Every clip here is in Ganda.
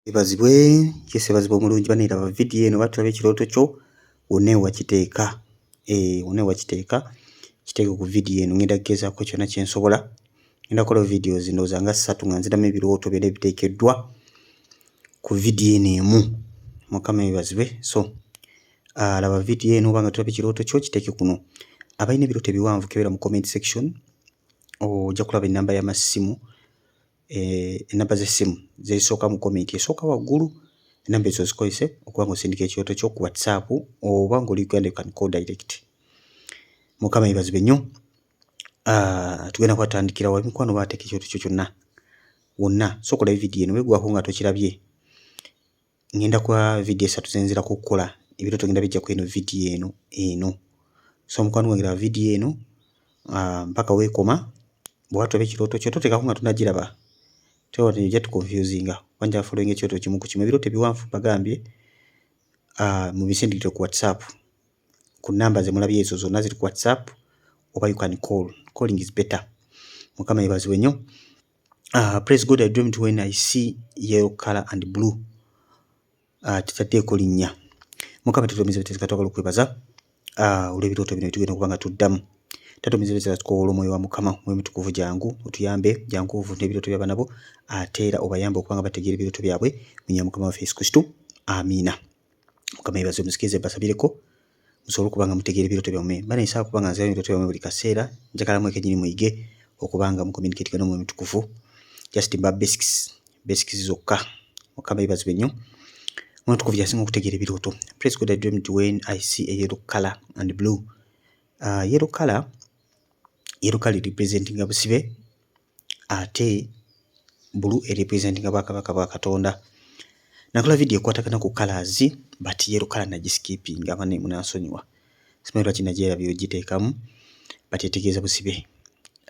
Ebazibwe kyesebazibwa omulungi baniraba vidiyo eno batulaba ekirooto kyo wonna ewakiteeka wonna ewakiteeka kiteeke ku vidiyo eno ngenda kugezaako kyonna kye nsobola ngenda kukola vidiyo ndowooza nga 3 nga nziramu ebirooto byonna ebiteekeddwa ku vidiyo eno emu. Mukama ebazibwe. So laba vidiyo eno oba nga tulaba ekirooto kyo kiteeke kuno. Abalina ebirooto ebiwanvu kebeera mu comment section ojja kulaba ennamba y'amasimu enamba z'essimu zisooka mu comment esooka waggulu. Ennamba ezo zikozese okuba ng'osindika ekirooto kyo ku WhatsApp oba ng'oli Uganda you can call direct. Mukama ebazibwe nnyo. Tugenda kwatandikira wa mikwano baateeka ekirooto kyo kyonna wonna. Sooka olabe vidiyo eno weegwako nga tokirabye. Ngenda kwa vidiyo 3 zenzirako okukola ebirooto ngenda bijja ku eno vidiyo eno. So mukwano gwange laba vidiyo eno mpaka weekoma. Bw'atulaba ekirooto kyo toteekako nga tonagiraba. Ojja tukonfuzinga wanja following ekirooto kimu ku kimu. Ebirooto ebiwanvu bagambye mubisindikire ku WhatsApp ku nnamba ze mulabye ezo zonna ziri ku WhatsApp oba you can call. Calling is better. Mukama ebazibwe nnyo. Praise God, I dreamt when I see yellow color and blue. Tetaddeeko linnya. Mukama tutumize bitezi katwagala okwebaza olw'ebirooto bino tugenda okuba nga tuddamu. Tatumize bitezi tukoola omwoyo wa Mukama omwoyo mutukuvu jangu otuyambe jangu ovudde ebirooto by'abaana bo ate era obayambe okuba nga bategeera ebirooto byabwe mu nnya Mukama waffe Yesu Kristo. Amiina. Mukama yebaze omusikirize basabireko musobole okuba nga mutegeera ebirooto byammwe. Bana nsaaba okuba nga nziramu ebirooto byammwe buli kaseera njagala mwe kennyini muyige okuba nga mucommunicatinga n'omwoyo mutukuvu. Just mba basics zokka. Mukama yebazibwe nnyo. Omwoyo mutukuvu yasinga okutegeera ebirooto. Praise God, I dreamed when I see a yellow color and blue. Yellow color representing busibe ate blue representing Bwakabaka bwa Katonda. Nakola video ekwatagana ku colors but yellow color nagiskipping abane munansonyiwa. Simanyi lwaki nagyerabye ogiteekamu but etegeeza busibe.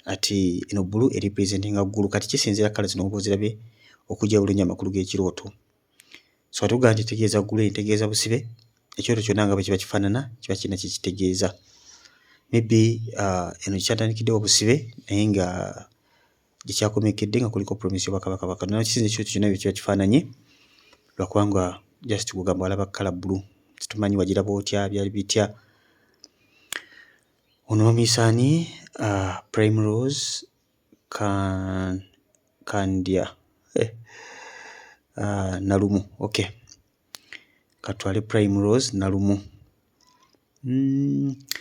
Ate eno blue representing ggulu kati kisinzira colors zino oba ozirabye okujja bulungi amakulu g'ekirooto. So atuga nti etegeeza ggulu etegeeza busibe ekirooto kyonna nga bwe kiba kifaanana kiba kirina kye kitegeeza. Maybe eno kyatandikiddewo busibe naye nga gikyakomekedde nga kuliko promise y'Obwakabaka bwa Katonda. Kisinza ekirooto kyonna bwe kiba kifaananye lwakubanga just kugamba walaba kala blue. Situmanyi wagiraba otya byali bitya. Ono bamiisaani Primrose Kandia Nalumu. Okay, katwale Primrose Nalumu.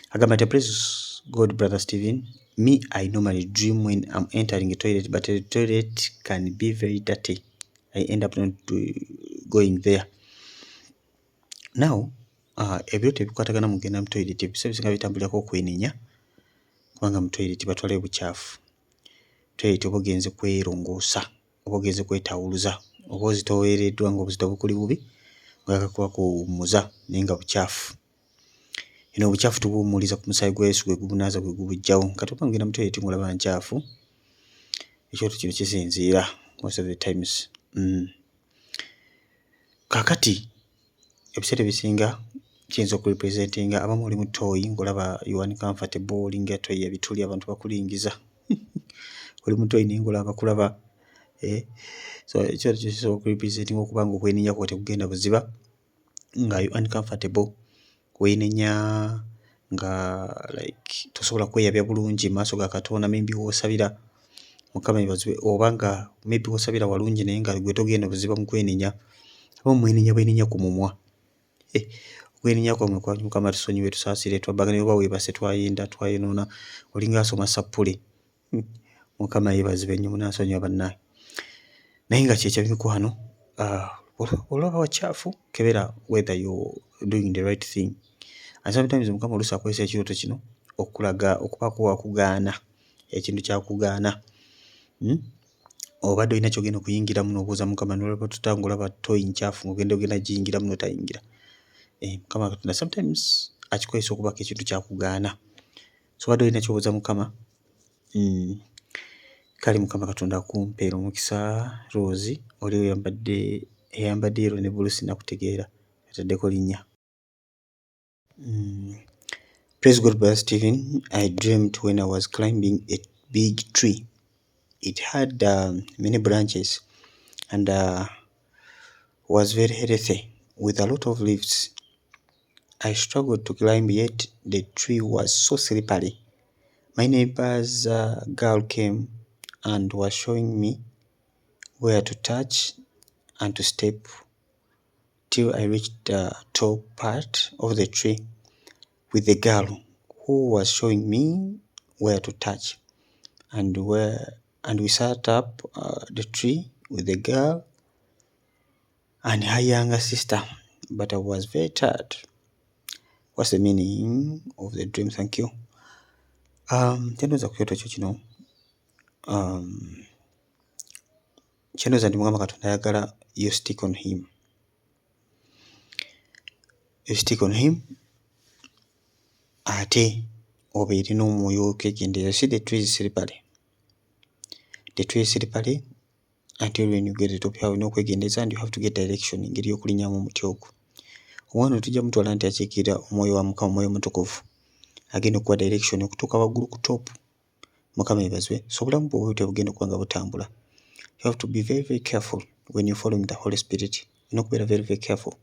Agamba praise God, brother Stephen. Me, I normally dream when I'm entering a toilet, but the toilet can be very dirty. I end up not going there. Now, ebirooto ebikwatagana mugenda mu toilet ebisinga bitambulirako okwenenya kubanga mu toilet batwala obukyafu. Toilet oba ogenze kwerongoosa oba ogenze kwetawuluza oba ozitoowereddwa ng'obuzito bukuli bubi ng'oyagala kuba kuwummuza naye nga bukyafu. Eno obukyafu tubuwummuliza ku musaayi gwa Yesu gwe gubunaaza gwe gubujjawo. Kati oba ngenda mu toilet ng'olaba nkyafu ekirooto kino kisinziira most of the times. Kaakati ebiseera ebisinga kiyinza okurepresentinga abamu oli mu toyi ng'olaba you uncomfortable olinga toyi ebituli abantu bakulingiza. Oli mu toyi naye ng'olaba bakulaba. So ekirooto kisobola okurepresentinga okuba nga okwenenya kwo tekugenda buziba nga you uncomfortable weenenya nga like tosobola kweyabya bulungi maaso ga Katonda. Maybe w'osabira Mukama yebazibwe oba nga maybe w'osabira walungi naye nga gwe togenda buziba mu kwenenya. Abamu mwenenya ku mumwa. Okwenenya kwammwe kwa Mukama tusonyiwe tusaasire twabbagane oba weebase twayenda twayonoona olinga asoma sappule. Mukama yebazibwe nnyo munansonyiwa bannange. Naye nga kyekyo mikwano olaba wakyafu kebera whether you're doing the right thing. And sometimes Mukama oluusi akozesa ekirooto kino okulaga okubaako wakugaana ekintu kyakugaana. Obadde olina kyogenda okuyingiramu n'obuuza Mukama n'olaba tutangulaba toyi nkyafu ng'ogenda giyingiramu n'otayingira. Mukama Katonda sometimes akikozesa okubaako ekintu kyakugaana. So obadde olina ky'obuuza Mukama. Kale Mukama Katonda akumpeera omukisa. Rose oli eyambadde yero ne bulusi nakutegeera ataddeko linnya. Praise God, brother Stephen. I dreamed when I was climbing a big tree. It had many branches and was very healthy with a lot of leaves. I struggled to climb, yet the tree was so slippery. My neighbor's girl came and was showing me where to touch and to step till I reached the top part of the tree with the girl who was showing me where to touch, and we sat up the tree with the girl and her younger sister, but I was very tired. What's the meaning of the dream? Thank you. Kyendoza ku kyoto kyo kino kyendoza ndi Mukama Katonda ayagala you stick on him. You stick on him ate obeere n'omwoyo w'okwegendereza. See, the tree is slippery. The tree is slippery until when you get the top here olina okwegendereza and you have to get direction, engeri y'okulinnyamu omuti ogwo. Omwana tujja mutwala nti akiikirira omwoyo wa Mukama, omwoyo mutukuvu agenda okuwa direction okutuuka waggulu ku top. Mukama yeebazibwe. So obulamu bw'obwe tebugenda okuba nga butambula. You have to be very, very careful when you're following the Holy Spirit. Olina okubeera very, very careful.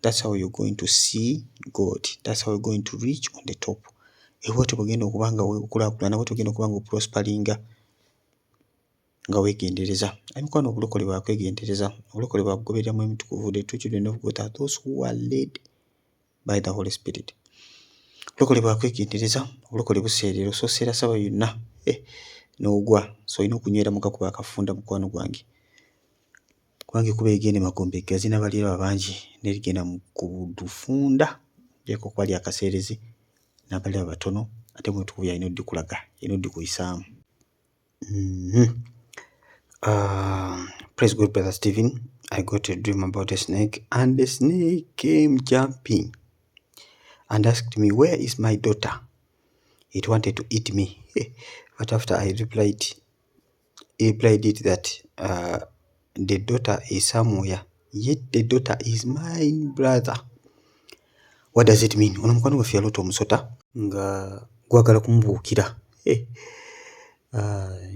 That's how you're going to see God. That's how you're going to reach on the top. Bw'otyo bw'ogenda okuba nga weekulaakulana, bw'otyo ogenda okuba nga oprosperinga nga weegendereza. Mukwano obulokole bwa kwegendereza, obulokole bwa kugoberera mwoyo mutukuvu. The true children of God are those who are led by the Holy Spirit. Obulokole bwa kwegendereza, obulokole buseerera, so seera saba yonna n'ogwa. So olina okunywera mu kakuba akafunda mukwano gwange. Kwange kuba egende magombe gazina baliira bangi nerigenda mu kudufunda jeko kwali akaseerezi n'abalira batono ate mwetukuvu yalina oddi kulaga, yalina oddi kuyisaamu. Praise God, Brother Stephen. I got a dream about a snake, and the snake came jumping and asked me, where is my daughter? It wanted to eat me. But after I replied it that the daughter is somewhere, yet the daughter is mine, brother. What does it mean? Ono mukwano gwaffe yaloota omusota nga gwagala kumubuukira.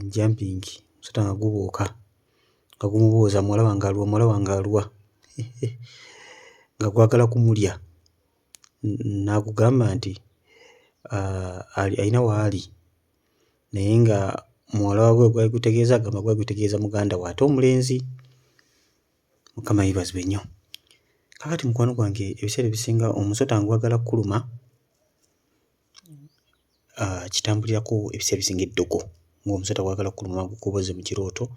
Jumping, omusota nga gubuuka nga gumubuuza muwala wange aluwa, nga gwagala kumulya. N'agugamba nti alina waali, naye nga muwala waabwe gwali gutegeeza agamba gwali gutegeeza muganda we ate omulenzi. Mukama yeebazibwe nnyo. Kakati mukwano gwange ebiseera ebisinga omusota ngwagala kuluma kitambulirako ebiseera ebisinga eddogo, ng'omusota gwagala kuluma gukoboze mu kirooto.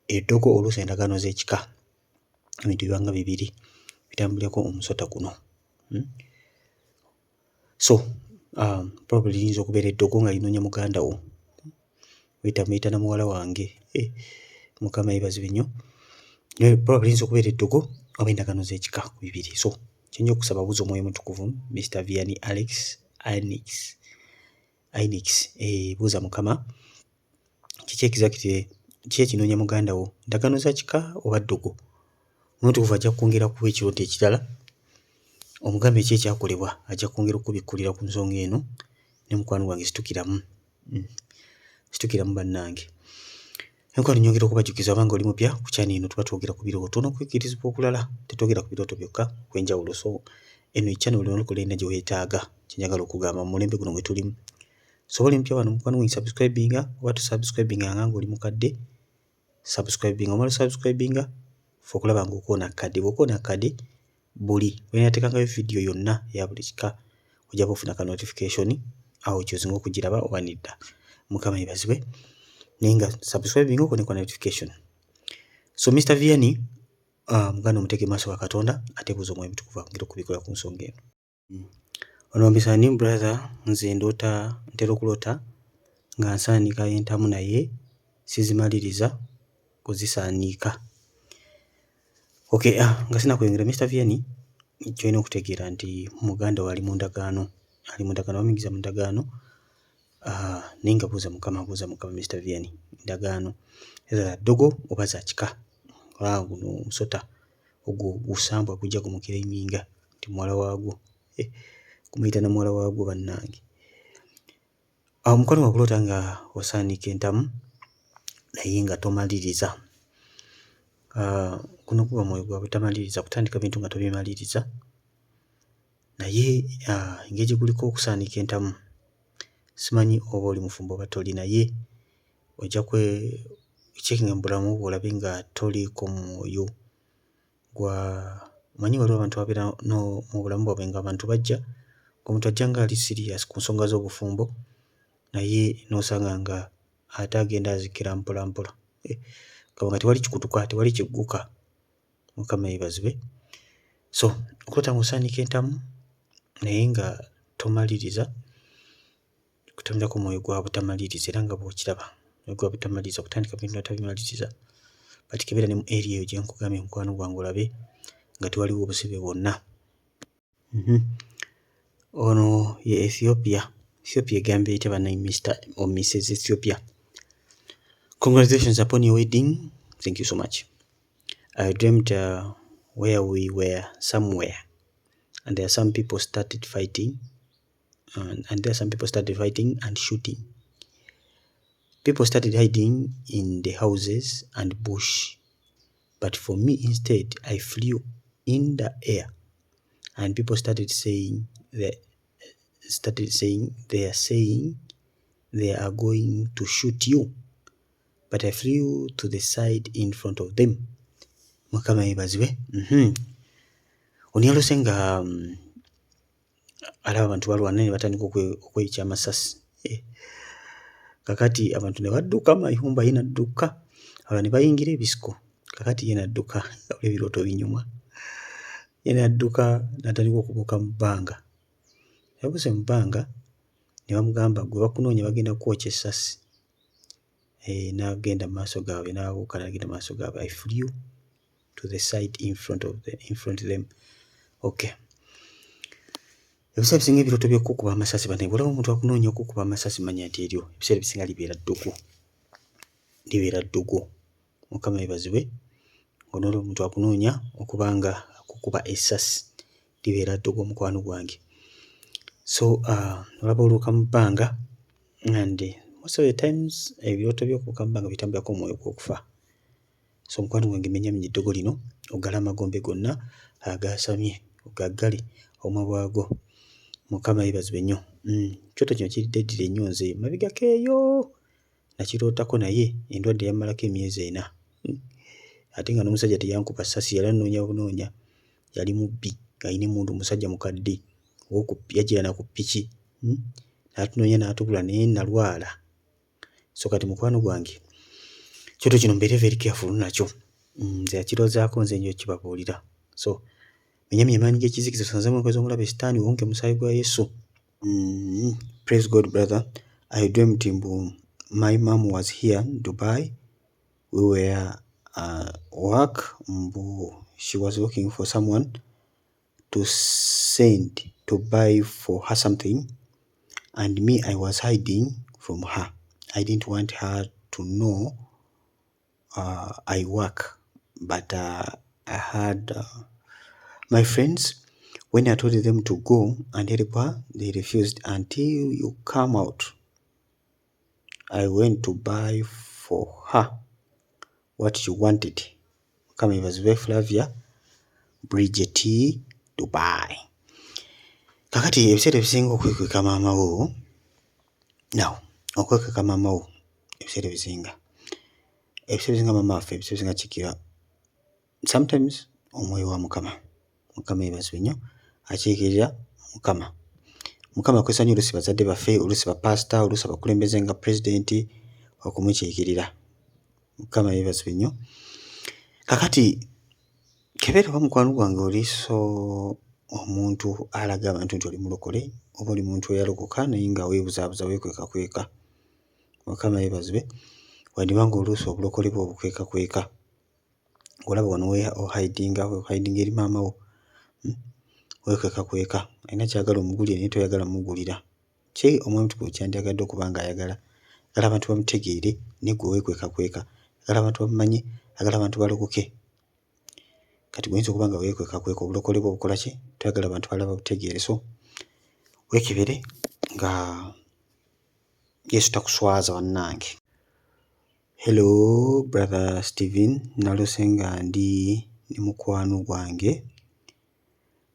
Eddogo oluusi endagaano z'ekika, ebintu bibanga bibiri bitambulirako omusota guno. So probably liyinza okubeera eddogo nga linoonya muganda wo, muyita na muwala wange. Mukama yeebazibwe nnyo. Probably liyinza okubeera eddogo oba endagaano z'ekika ku bibiri. So kyenja okusaba buuza omwoyo mutukuvu, Mr. Vianney Inix, buuza Mukama kiki exactly, kiki ekinoonya muganda wo, ndagaano za kika oba ddogo? Omutukuvu ajja kwongera kuba ekirooto ekirala, omugambe ki ekyakolebwa, ajja kwongera okubikkulira ku nsonga eno. Ne mukwano gwange situkiramu bannange. Enkwano nyongera okubajjukiza abanga oli mupya ku channel eno tuba twogera ku birooto n'okwikirizibwa okulala, tetwogera ku birooto byokka kw'enjawulo. So eno channel olikola ena gye weetaaga, kyenjagala okugamba mu mulembe guno gwe tulimu. So oli mpya wano mukwano gwe subscribinga oba tusubscribinga nga ng'oli mukadde, subscribinga omala subscribinga fe okulaba ng'okoona akadde. Bw'okoona akadde buli wenatekangayo video yonna ya buli kika ojja bufuna ka notification awo kyozinga okugiraba oba nedda. Mukama yeebazibwe. Naye nga subscribing okone kwa notification. So Mr. Vianney, muganda omutege maaso ga Katonda ate buuza omwoyo mutukuvu ngera okubikola ku nsonga eno. Ono mbisani brother, nze ntera okuloota nga nsaanika entamu naye sizimaliriza kuzisaanika. Okay, nga sinakwengera Mr. Vianney, kyolina okutegeera nti muganda we ali mu ndagaano, bamuyingiza mu ndagaano. Naye nga buuza Mukama Mr. Vianney, ndagaano za ddogo oba za kika? Guno omusota ogwo gusambwa gujja gumukira eminga nti muwala waagwo, kumuyita na muwala waagwo bannange. Omukwano wakuloota nga wasaanika entamu naye nga tomaliriza. Guno guba mwoyo gwa butamaliriza, kutandika bintu nga tobimaliriza. Naye engeri guliko okusaanika entamu, simanyi oba oli mufumbo oba toli, naye ojja checkinga mu bulamu bwo olabe nga toliiko mwoyo manyi waliwo abantu ababeera mu bulamu bwabwe nga abantu bajja, omuntu ajja nga ali serious ku nsonga z'obufumbo, naye n'osanga nga ate agenda azikira mpola mpola. Nga tewali kikutuka, tewali kigguka. Mukama yeebazibwe. So okwetanga osaanika entamu naye nga tomaliriza, kutambulako omwoyo gwa butamaliriza, era nga bw'okiraba omwoyo gwa butamaliriza kutandika bintu nga tabimaliriza. Kati kebeera ne mu area eyo gye nkugambye mukwano gwange olabe nga tewaliwo obusibe bwonna. Ono ye Ethiopia. Ethiopia egambye etya bannange, Mr. or Mrs. Ethiopia? Congratulations upon your wedding. Thank you so much. I dreamt where we were somewhere and there are some people started fighting and shooting. People started hiding in the houses and bush. But for me instead, I flew in the air and people started saying they are going to shoot you. But I flew to the side in front of them. Mukama yeebazibwe. Ono yalose nga alaba abantu balwana ne batandika okweyikya amasasi. Kakati abantu ne badduka, amayumba yenadduka, abalala ne bayingira ebisiko. Kakati yenadduka, ebirooto binyuma. Yenadduka n'atandika okubuuka mu bbanga. Yabuse mu bbanga ne bamugamba gwe bakunoonya bagenda kwokya essasi. N'agenda mu maaso gaabwe, n'abuuka n'agenda mu maaso gaabwe. I flew to the side in front of them. Okay. Ebiseera bisinga ebirooto by'okukuba amasasi bane, bw'olaba omuntu akunoonya okukuba amasasi manya nti eryo ebiseera bisinga libeera ddugu. Mukama yeebazibwe. Ng'onoolaba omuntu akunoonya okubanga akukuba essasi libeera ddugu mukwano gwange. So olaba oluuka mu bbanga and most of the times ebirooto by'okubuuka mu bbanga bitambulako omwoyo gw'okufa. So mukwano gwange mennyamenya eddogo lino, oggala amagombe gonna agasamye, ogaggale omwa bwago. Mukama yeebazibwe nnyo. Ekyoto kino kiridde eddira ennyonze mabegako eyo, nakirootako naye endwadde yammalako emyezi 4. Ate nga n'omusajja teyankuba ssasi, yali anoonya bunoonya, yali mubbi ng'alina emmundu, omusajja mukadde yajjira na ku ppiki, n'atunoonya n'atubula naye nalwala. So kati mukwano gwange ekyoto kino mbeere very careful nakyo. Nze yakiroozaako nze nyo kibabuulira. So menyamenya amaanyi g'ekizikiza, tusanze mu nkozi omulabe sitaani, wonke musaayi gwa Yesu. Praise God, brother. I dreamt my mom was here in Dubai. We were work. She was looking for someone to send to buy for her something, and me, I was hiding from her. I didn't want her to know I work, but I had my friends. When I told them to go and help her, they refused. Until you come out, I went to buy for her what she wanted. Come, was very Flavia, Bridget, Dubai. Kakati ebiseera ebisinga okwekweka maama wo, now okwekeka maama wo ebiseera ebisinga maama waffe ebiseera ebisinga kikira sometimes omwoyo wa Mukama yeebazibwe nnyo, akiikirira Mukama akwesanya oluusi bazadde baffe, oluusi bapasita, oluusi abakulembeze nga pulezidenti okumukiikirira. Mukama yeebazibwe nnyo. Kakati kebeera wa mukwano gwange oliiso omuntu alaga abantu nti oli mulokole, oba oli muntu eyalokoka naye nga weebuzaabuza weekwekakweka. Mukama yeebazibwe. Wandibanga oluusi obulokole bwe obukwekakweka, olaba wano ohidinga eri maama wo, weekwekakweka, alina kyagala omugulire naye toyagala mugulira. Ki omuntu gwe kyandyagadde okuba nga ayagala abantu bamutegeere, naye gwe weekwekakweka, ayagala abantu bamumanye, ayagala abantu balokoke. Kati guyinza okuba nga weekwekakweka, obulokole bwe obukola ki, toyagala abantu balala babutegeere. So weekebere nga Yesu takuswaza wannange. Hello brother Steven, nalose nga ndi ne mukwano gwange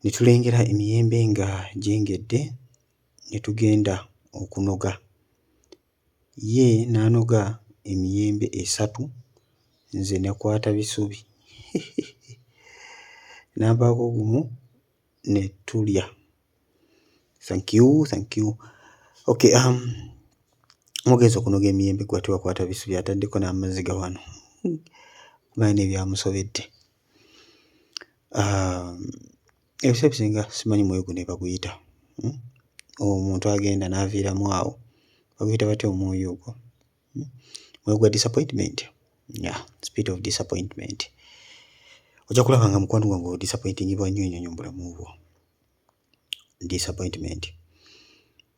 ne tulengera emiyembe nga gyengedde ne tugenda okunoga. Ye n'anoga emiyembe 3, nze nakwata bisubi nampaako gumu ne tulya. Thank you. Okay, mugenzi okunoga emiyembe gwe wakwata bisubi ataddeko n'amazzi ga wano. Manya ebyamusobedde. Ebiseera ebisinga simanyi mwoyo guno baguyita. Omuntu agenda n'aviiramu awo. Baguyita batya omwoyo ogwo? Mwoyo gwa disappointment. Yeah, spirit of disappointment. Ojja kulaba nga mukwano gwange disappointingibwa nnyo mu bulamu bwo. Disappointment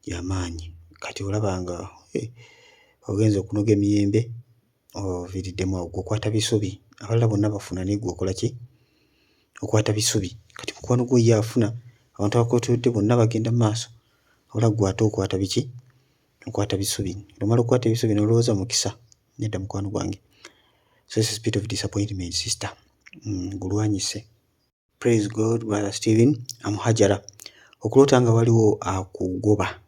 y'amaanyi. Kati olaba nga ogenza okunoga emiyembe oviiriddemu awo okwata bisubi. Abalala bonna bafuna naye gwe okola ki? Okwata bisubi. Kati mukwano gwo ye afuna, abantu abakwatudde bonna bagenda mu maaso. Wabula gwe ate okwata biki? Okwata bisubi. Omala okukwata ebisubi n'olowooza mukisa. Nedda mukwano gwange. So it's a spirit of disappointment, sister. Gulwanyise. Praise God, brother Steven. Amuhajara. Okulota nga waliwo akugoba.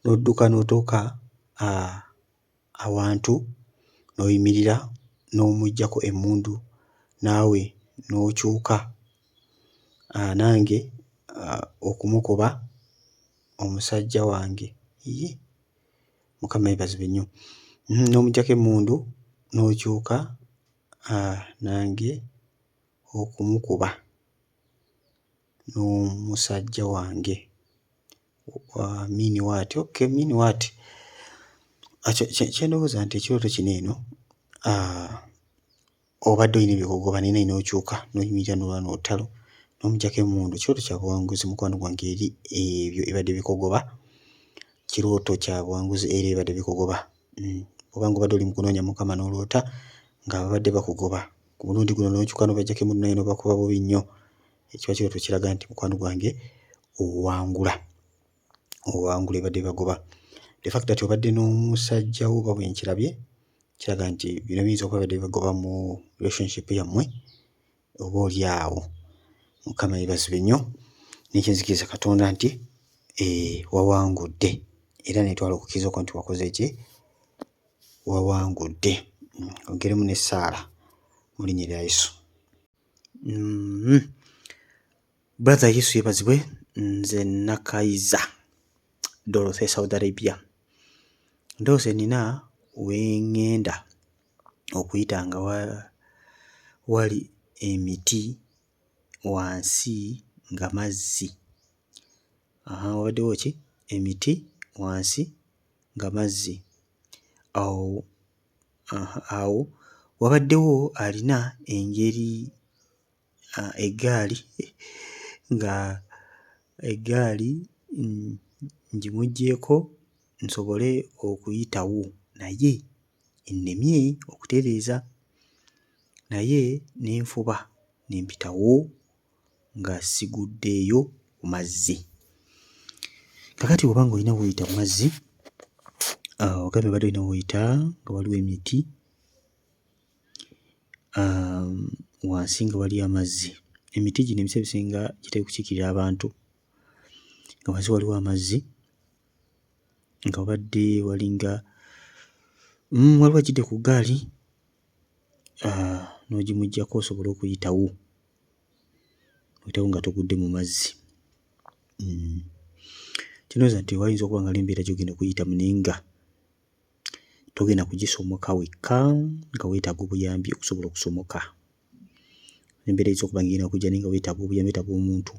N'odduka n'otuuka awantu n'oyimirira n'omuggyako emmundu naawe n'okyuka nange okumukuba omusajja wange. Mukama yeebazibwe nnyo. N'omuggyako emmundu n'okyuka nange okumukuba n'omusajja wange. Mean what? Okay, mean what? Kyendowooza nti ekirooto kino eno obadde olina ebikugoba naye n'okyuka n'oyimirira n'olwana olutalo n'omuggyako emmundu. Kirooto kya buwanguzi mukwano gwange eri ebyo ebadde bikugoba. Kirooto kya buwanguzi eri ebadde bikugoba. Obanga obadde oli mu kunoonya Mukama n'oloota nga babadde bakugoba ku mulundi guno n'okyuka n'obaggyako emmundu naye n'obakuba bubi nnyo, ekiba kirooto kiraga nti mukwano gwange owangula ebadde bagoba. The fact that obadde n'omusajja wo oba bwe nkirabye kiraga nti bino biyinza okuba badde bagoba mu relationship yammwe oba oli awo. Mukama yeebazibwe nnyo n'ekyenzikiriza Katonda nti wawangudde era netwala okukkiriza okwo nti wakoze ki? Wawangudde. Ogeremu n'essaala mu linnya lya Yesu. Brother Yesu yeebazibwe. Nze Nakaiza Dorothy, Saudi Arabia. Ndowooza nina wengenda okuyita nga wali emiti wansi nga mazzi. Wabaddewo ki? Emiti wansi nga mazzi. Awo wabaddewo alina engeri eggaali nga eggaali ngimuggyeeko nsobole okuyitawo, naye ennemye okutereeza, naye n'enfuba n'empitawo nga siguddeeyo ku mazzi. Kakati bw'obanga olina w'oyita mu mazzi, ogambye obadde olina w'oyita nga waliwo emiti wansi nga waliyo amazzi. Emiti gino ebiseera ebisinga gitera okukiikirira abantu nga wansi waliwo amazzi, nga wabadde walinga waliwo agidde ku ggaali n'ogimuggyako osobole okuyitawo nga togudde mu mazzi. Kinooza nti wayinza okuba nga embeera gy'ogenda okuyitamu naye nga togenda kugisomoka wekka, nga weetaaga obuyambi okusobola okusomoka. Embeera eyinza okuba nga egenda okujja naye nga weetaaga obuyambi, weetaaga omuntu,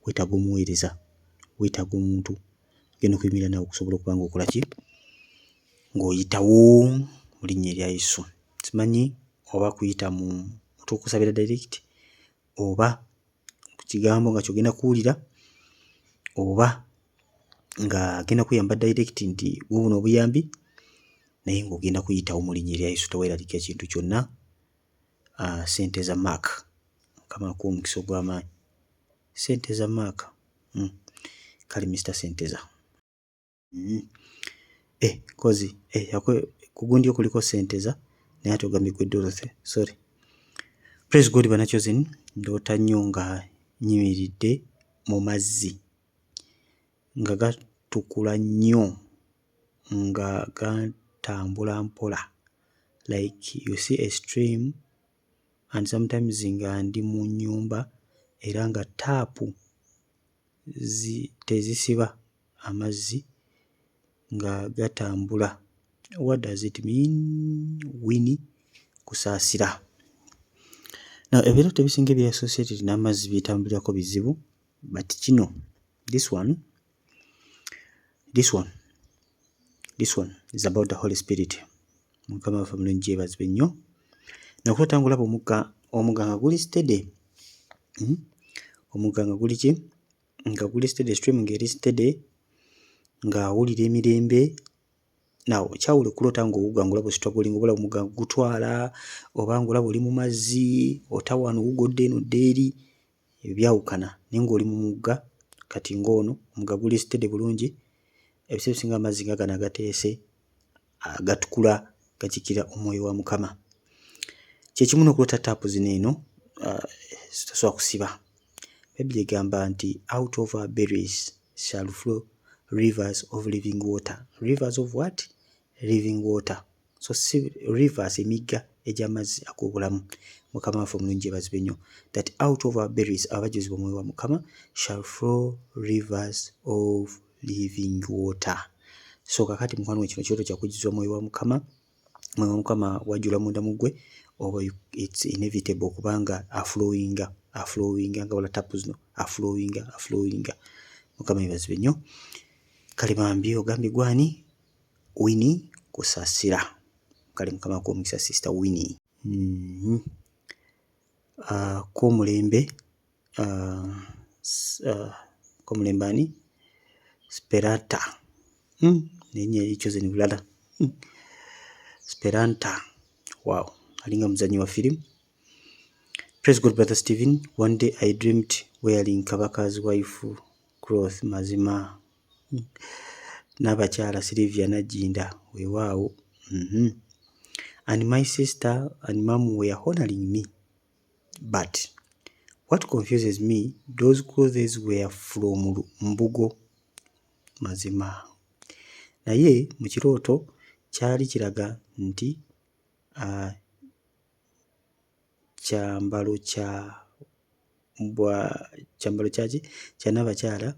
weetaaga omuweereza, weetaaga omuntu agenda okuyimirira naawe okusobola okuba nga okola ki? Ng'oyitawo mu linnya erya Yesu. Simanyi oba kuyita mu okusabira direct oba ku kigambo nga ky'ogenda kuwulira, oba nga agenda kuyamba direct nti bubuno obuyambi, naye ng'ogenda kuyitawo mu linnya erya Yesu. Teweeralika kintu kyonna. Ssente za Mark. Mukama akuwa omukisa ogw'amaanyi. Ssente za Mark. Kale Mr. Senteza. Kozi ku gundi kuliko senteza naye ate ogambye gwe Dorothy. Sorry. Praise God banachosen, ndoota nnyo nga nyimiridde mu mazzi nga gatukula nnyo nga gantambula mpola, like you see a stream, and sometimes nga ndi mu nnyumba era nga taapu tezisiba amazzi nga gatambula. What does it mean? Wini, kusaasira. Now ebirooto ebisinga ebya associated n'amazzi bitambulirako bizibu, but kino this one is about the Holy Spirit. Mukama waffe mulungi yeebazibwe nnyo. Nakuloota ngulaba omugga nga guli steady. Omugga nga guli ki? Nga guli steady, stream ng'eri steady, ng'awulira emirembe. Now kyawule kuloota ng'owugga ngulaba ositwagolinga obula omugga gutwala, oba ngulaba oli mu mazzi, otawano gugodde eno ddeeri, ebyawukana. Naye ng'oli mu mugga kati ng'ono omugga guli steady bulungi, ebiseera ebisinga amazzi nga gano agateese, gatukula, gajjukira omwoyo wa Mukama. Kyekimu n'okuloota taapu zino eno tosobola kusiba. Bayibuli egamba nti out of our bellies shall flow rivers of living water. Rivers of what? Living water. So rivers, emigga egy'amazzi ag'obulamu. Mukama waffe omulungi yeebazibwe nnyo. That out of our bellies, abajjuzibwa omwoyo wa Mukama, shall flow rivers of living water. So kakati mukwano we kino kirooto kyakujjuzibwa omwoyo wa Mukama. Omwoyo wa Mukama wajjula munda mu ggwe, oba it's inevitable kubanga aflowinga nga wala tapu zino aflowinga. Mukama yeebazibwe nnyo. Kale bambi ogambye gwani? Wini, kusaasira. Kale Mukama akw'omukisa sister Wini. K'omulembe ani? Sperata. Nenya ekyo zeni bulala. Speranta. Wow. Alinga muzanyi wa film. Praise God, Brother Stephen. One day I dreamed wearing Kabaka's wife cloth. Mazima. N'abakyala Sylvia Najinda. Weewaawo. And my sister and mom were honoring me. But what confuses me, those clothes were from Mbugo. Mazima. Naye mu kirooto kyali kiraga nti kyambalo kyaki kya n'abakyala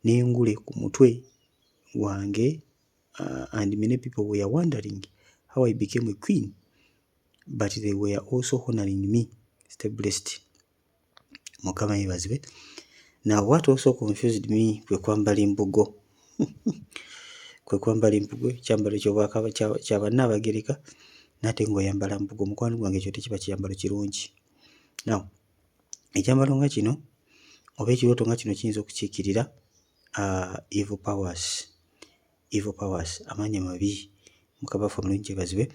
n'engule ku mutwe wange, and many people were wondering how I became a queen, but they were also honoring me. Stay blessed. Mukama yeebazibwe. Now what also confused me, kwe kwambala embugo. Kyambalo kya bannaabagereka nate ng'oyambala mbugo. Mukwano gwange ekyo tekiba kiyambalo kirungi. Now ekyambalo nga kino oba ekirooto nga kino kiyinza okukiikirira evil powers, amaanyi mabi. Mukama waffe omulungi yeebazibwe.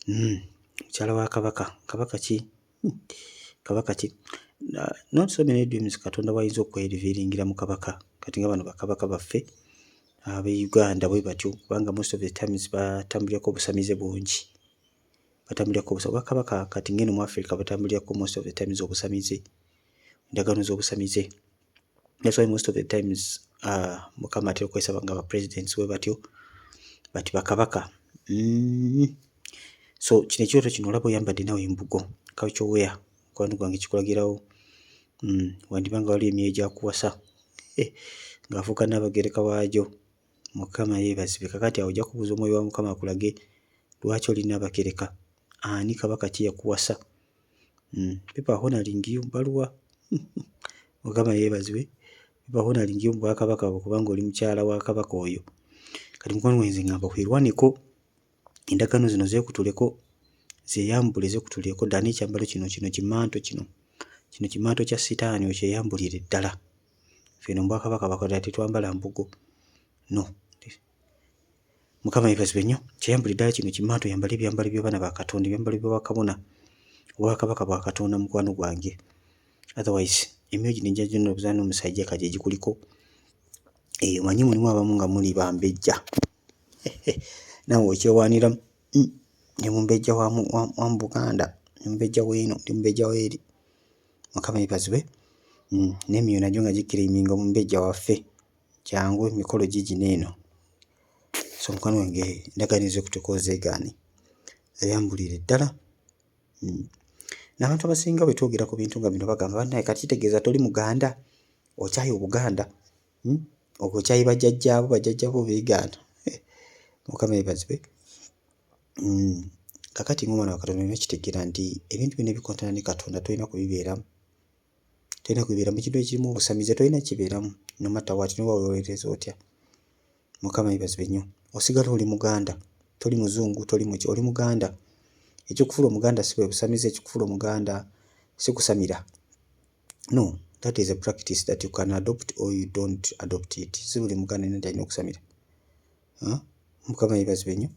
Mukyala wa kabaka ki? Not so many dreams Katonda wayinza okweriviringira mu kabaka. Kati nga bano bakabaka baffe ab'e Uganda bwe batyo, kubanga most of the times batambulirako obusamize bungi. Bakabaka kati ngeno mu Africa batambulirako most of the times obusamize, endagaano z'obusamize. That's why most of the times Mukama atera okwesaba nga ba-presidents bwe batyo, bati bakabaka. So kino ekirooto kino olaba oyambadde nawe embugo, culture wear, mukwano gwange kikulagirawo. Wandibanga wali emyoyo gyakuwasa ng'afuuka n'abagereka waagyo. Mukama yeebazibwe. Kakati awo ojja kubuuza omwoyo wa Mukama akulage lwaki olina abagereka. Ani kabaka ki yakuwasa? People are honoring you baluwa. Mukama yeebazibwe. People are honoring you mu bwakabaka kubanga oli mukyala wa kabaka oyo. Kati mukwano gwange ngamba kwerwaneko, endagaano zino zeekutuleko, zeeyambule zeekutuleko ddala n'ekyambalo kino kimanto kino kimanto kya sitaani okyeyambulire ddala. Feno mu bwakabaka bakola tetwambala mbugo. No. Mukama yeebazibwe nnyo. Kyeyambule ddala kino kimanto, yambale ebyambalo by'abaana ba Katonda, ebyambalo by'Obwakabona, Obwakabaka bwa Katonda mukwano gwange. Otherwise emyoyo gino ejja gyonna obuzaana n'omusajja kaje gikuliko. Omanyi mulimu abamu nga muli bambejja. Nawe okyewaaniramu. ndi mumbejja wa Buganda, ndi mumbejja w'eno, ndi mumbejja w'eri. Mukama yeebazibwe. N'emyoyo nagyo nga gikiriminga mumbejja waffe. Kyangu emikolo gigi eno. So mukwano wange ndaganiza okutukozeegaani ayambulire ddala. N'abantu abasinga bwe twogera ku bintu nga bino bagamba bannaye kati kitegeeza toli Muganda, okyayi Obuganda, okyayi bajjajjaabo beegaana. Mukama yeebazibwe. Kakati ng'omwana wa Katonda olina kitegeera nti ebintu bino ebikontana ne Katonda tolina kubibeeramu. Tolina kubibeeramu ekintu ekirimu obusamize tolina kibeeramu no matter what noba weeweereza otya. Mukama yeebazibwe nnyo. Osigala oli Muganda, toli Muzungu, toli muki, oli Muganda. Ekikufuula Omuganda si bwe busamize, ekikufuula Omuganda si kusamira. No, that is a practice that you can adopt or you don't adopt it. Si buli Muganda nti alina okusamira. Mukama yeebazibwe nnyo.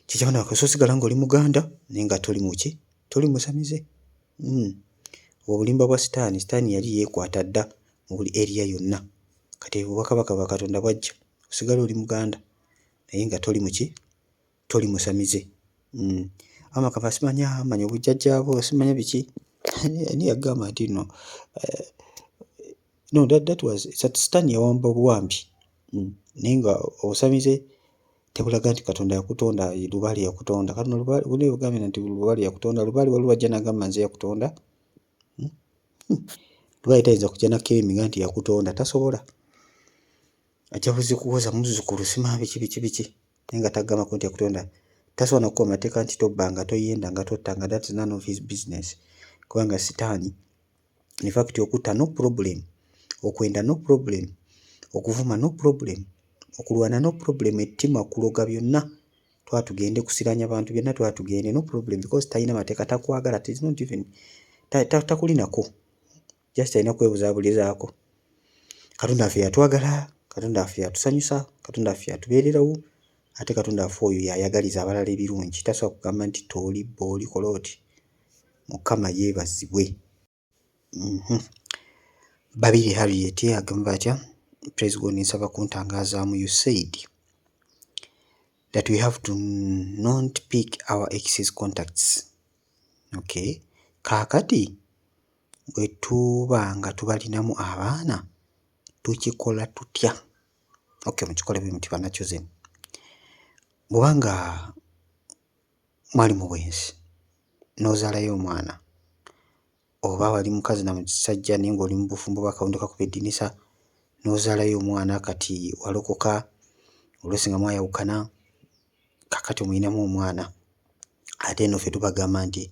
Kikyabona osigala ng'oli Muganda naye nga toli muki, toli musamize. Obulimba bwa Sitaani yali yeekwata dda mu buli area yonna. Kati obwakabaka bwa Katonda bwajja, osigala oli Muganda naye nga toli muki, toli musamize. Amakaba simanya obujjajjaabo, simanya biki. Ani yagamba nti no, that was Sitaani yawamba buwambi. Naye nga obusamize tebulaga nti Katonda yakutonda, Lubaale yakutonda. Kati Lubaale bugambye nti Lubaale yakutonda, Lubaale waliwo ajja n'agamba nze yakutonda. Lubaale tayinza kujja nakkeminga nti yakutonda, tasobola. Ajja buzi kuwoza muzzukulu sima biki. Naye nga tagambako nti yakutonda. Tasobola nakuwa amateeka nti tobbanga, toyenda nga tottanga, that is none of his business. Kubanga Sitaani, in fact okutta no problem, okwenda no problem, okuvuma no problem, okulwana no problem, ettima kuloga byonna twatugende kusiranya abantu byonna twatugende no problem because talina mateeka, takwagala, is not even takulinako, just alina kwebuzaabulizaako. Katonda waffe yatwagala, Katonda waffe yatusanyusa, Katonda waffe yatubeererawo, ate Katonda waffe oyo yayagaliza abalala ebirungi. Tasobola kugamba nti tooli booli kola oti. Mukama yeebazibwe. Babiri Harriet agamba atya, praise God, nsaba kuntangazaamu. You said that we have to not pick our ex's contacts. Okay. Kaakati bwe tuba nga tubalinamu abaana tukikola tutya? Okay, mukikole bwe muti bannakyuze. Bw'obanga mwali mu bwensi n'ozaalayo omwana, oba wali mukazi na musajja naye ng'oli mu bufumbo bakawundo kakuba eddinisa, n'ozaalayo omwana, kati walokoka, oluusi nga mwayawukana, kakati omuyinamu omwana, ate eno ffe tubagamba nti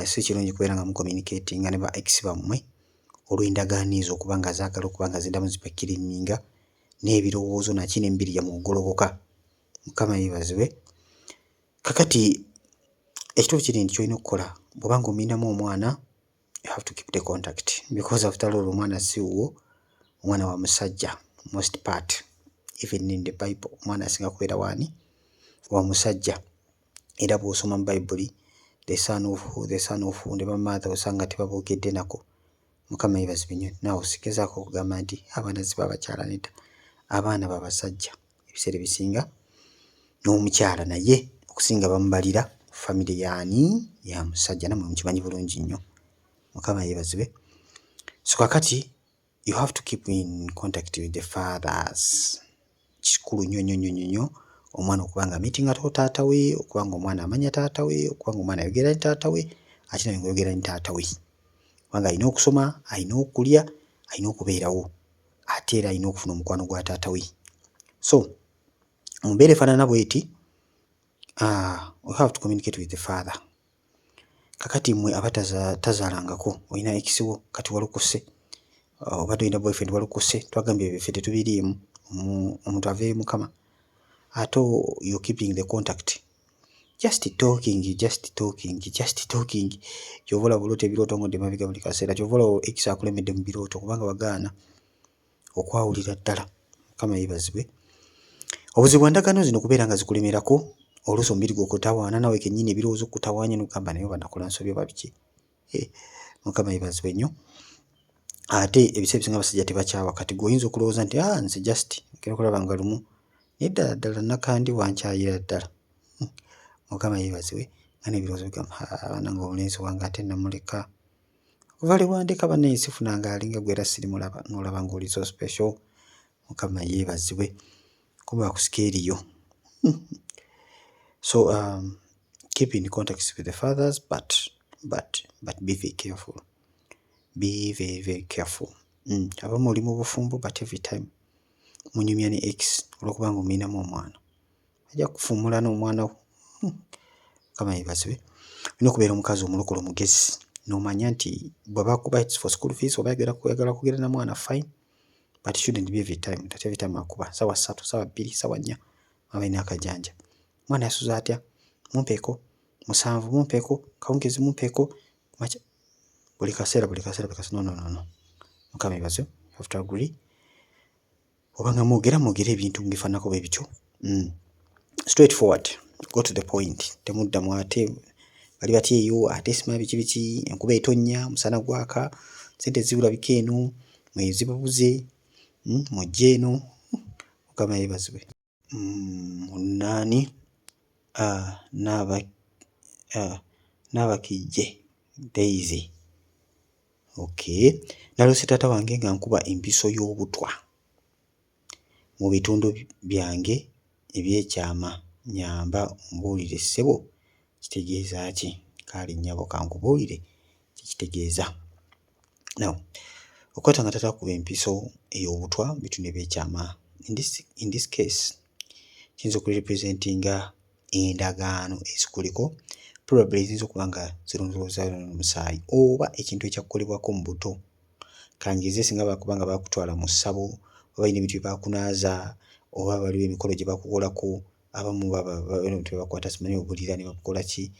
si kirungi kubeera nga mucommunicating ne ba ex bammwe olw'endagaano ezo okuba nga zaagala okuba nga zindamu zibakiriminga n'ebirowoozo nakino embiri ya mugoloboka. Mukama yeebazibwe. Kakati ekituufu kiri nti kyolina okukola bw'oba nga omuyinamu omwana, you have to keep the contact because after all omwana si wo, omwana wa musajja most part, even in the Bible omwana asinga kubeera waani, wa musajja. Era bw'osoma mu Bible the son of ne bamaatha osanga tebabookedde nako. Mukama yeebazibwe nnyo. Naawe osigezaako okugamba nti abaana si babakyala, nedda, abaana babasajja ebiseera ebisinga, n'omukyala naye okusinga bamubalira family yaani ya musajja, namwe mukimanyi bulungi nnyo. Mukama yeebazibwe. So kakati you have to keep in contact with the fathers. Kikulu nnyo omwana okuba nga meetinga taata we, okuba nga omwana amanya taata we, okuba nga omwana ayogera ne taata we, ate nawe ng'oyogera ne taata we. Kubanga alina okusoma, alina okulya, alina okubeerawo, ate era alina okufuna omukwano gwa taata we. So mu mbeera efaanana bw'eti, we have to communicate with the father. Kakati mmwe abatazaalangako, olina ekisiwo kati walokose, oba tolina boyfriend walokose, twagambye ebyo ffe tetubiriimu, omuntu aveeyo Mukama. Ate you're keeping the contact, just talking. Kyovola bulooto ebirooto ngodde mabega buli kaseera, kyovola ex akulemedde mu birooto kubanga wagaana okwawulira ddala. Mukama yeebazibwe. Obuzibu ndagaano zino kubeera nga zikulemerako, oluusi omubiri gwo kutawaana, nawe kennyini ebirowoozo kutawaanya n'okugamba naye banakola nsobya oba biki. Mukama yeebazibwe nnyo. Ate ebiseera ebisinga abasajja tebakyawa, kati gweoyinza okulowooza nti nze just nkera okulaba nga lumu, naye ddala nakandi wankyayira ddala. Mukama yeebazibwe nga n'ebirowoozo bigamba abaana ng'omulenzi wange ate namuleka vale wandeka banne sifunanga alinga gwe era sirimulaba n'olaba ng'oli so special. Mukama yeebazibwe kuba akusika eriyo. So keep in contact with the fathers but be very careful. Be very, very careful. Abamu oli mu bufumbo but every time munyumya ne X olw'okuba ng'omuyinamu omwana ajja kufuumula n'omwana wo. Mukama yeebazibwe. Olina okubeera omukazi omulokole omugezi n'omanya nti bwe bakuba it's for school fees oba oyagala kugenda na mwana fine but it shouldn't be every time. That every time akuba sawa 3 sawa 2 sawa 4 abaina akajanja mwana yasuza atya mumpeeko 7 mumpeeko kawungezi mumpeeko macha buli kaseera no. Mukama yeebazibwe. You have to agree. Obanga mwogera ebintu ngifanako bwe bityo. Straightforward. Go to the point. Temuddamu ate bali bati eyo ate sima biki enkuba etonnya musana gwaka sente zibula bikeeno mwezi babuze mujje eno. Mukama yeebazibwe. Nani n'abakijje Daisy. Okay. Nalose taata wange nga nkuba empiso y'obutwa mu bitundu byange ebyekyama nyamba mbuulire ssebo kitegeeza ki? Kale nnyabo kankubuulire kitegeeza. Now okwatanga taata kuba empiso ey'obutwa bitundu ebyekyama in this case kiyinza okurepresentinga endagaano ezikuliko probably ziyinza okuba nga zirondooza n'omusaayi oba ekintu ekyakukolebwako mu buto kangize singa bakuba nga bakutwala mu ssabo oba balina ebintu bye bakunaaza oba waliwo emikolo gye bakukolako abamu ebintu bye bakwata simanyi obulira ne bakukola ki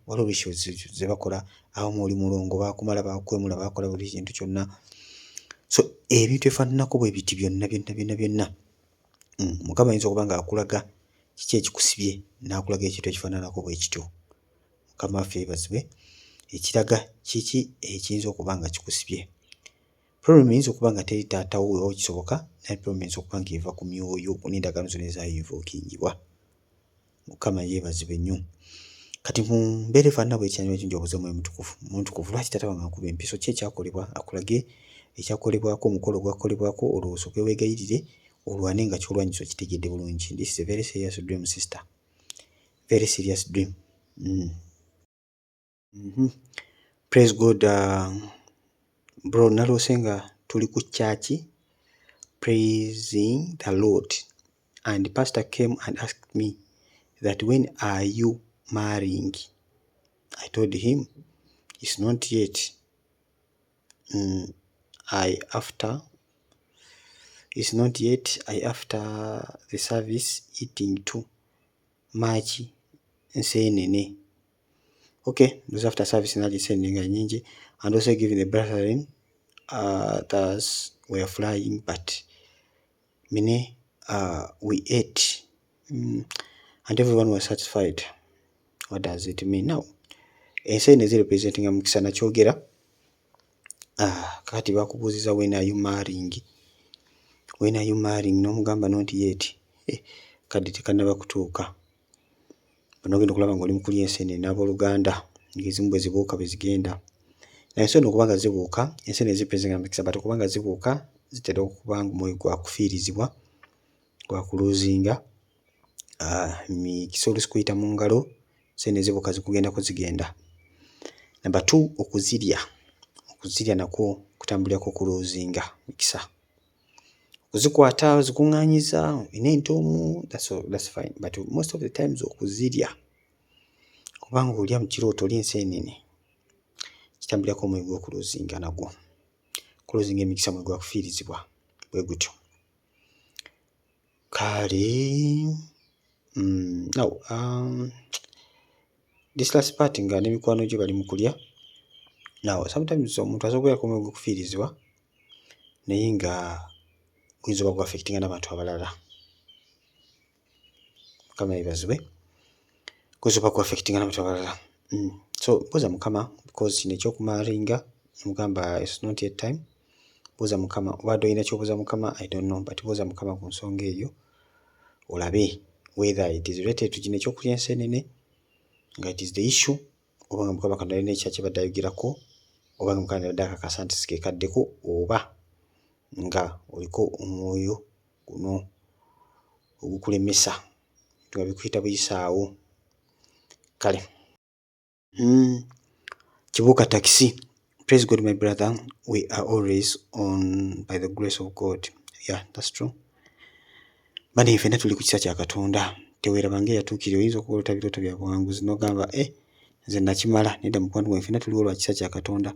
waliwo ze bakola abamu oli mulongo bakumala bakwemula bakola buli kintu kyonna. So ebintu ebifaananako bwe biti byonna Mukama ayinza okuba nga akulaga kiki ekikusibye n'akulaga ekintu ekifaananako bwe kityo. Mukama waffe yeebazibwe. Ekiraga kiki ekiyinza okuba nga kikusibye. Problem eyinza okuba nga teri taatawo weewo kisoboka naye problem eyinza okuba nga eva ku myoyo n'endagaano zonna ezaayinvookingibwa. Mukama yeebazibwe nnyo. Kati mu mbeera efaanana bw'ekyanyuma ekiyinza obuzeemu omutukuvu lwaki taata wange nkuba empiso ki ekyakolebwa akulage ekyakolebwako omukolo ogwakolebwako olwosooke weegayirire olwane nga kyolwanyisa okitegedde bulungi. This is a very serious dream sister. Very serious dream. Praise God. Bro naloose nga tuli ku church praising the Lord and pastor came and asked me that when are you marrying? I told him it's not yet. It's not yet. I after the service eating too much nsenene. Okay, those after service nali nsenene nga nyingi and also giving the brethren others were flying but many we ate and everyone was satisfied. What does it mean now? Ensenene zi representing mukisa na kyogera kati bakubuuziza when are you marrying? When are you marrying? N'omugamba not yet. Kadde tekannaba kutuuka. Bano ogenda okulaba ng'oli mu kulya ensenene n'abooluganda ng'ezimu bwe zibuuka bwe zigenda. Naye so okubanga zibuuka ensenene zirepresenting mukisa but okubanga zibuuka zitera okuba ng'omwoyo gwa kufiirizibwa gwa kuluuzinga mikisa oluusi kuyita mu ngalo ensenene zibuuka zikugendako zigenda. Number 2 okuzirya nakwo kutambulirako kuluuzinga mikisa. Okuzikwata zikuŋŋaanyiza n'entoomu that's fine but most of the times okuzirya kubanga olya mu kirooto oli ensenene kitambulirako omwoyo gw'okuluuzinga nagwo kuluuzinga emikisa mwe gwa kufiirizibwa bwe gutyo. Kale now this last part nga n'emikwano gye bali mu kulya. Now sometimes omuntu asobola okubeerako omwoyo gw'okufiirizibwa naye nga guyinza okuba gwa-affectinga n'abantu abalala. Mukama yeebazibwe. Guyinza okuba gwa-affectinga n'abantu abalala. So buuza Mukama because kino ekyokumaringa mugamba it's not yet time. Buuza Mukama obadde olina ky'obuuza Mukama I don't know but buuza Mukama ku nsonga eyo olabe whether it is related to kino ekyokulya ensenene nga it is the issue oba nga Mukama Katonda alina ekya kyebadde ayogerako oba nga Mukama yabadde akakasa nti sikekaddeko oba nga oliko omwoyo guno ogukulemesa nga bikuyita buyisaawo. Kale Kibuuka taxi. Praise God, my brother. We are always on by the grace of God. Yeah, that's true. Bani ffenna tuli ku kisa kya Katonda. Teweeraba ng'eyatuukirira oyinza okuba oluta birooto bya buwanguzi n'ogamba nze nakimala nedda mukwano gwange ffenna tuliwo lwa kisa kya Katonda.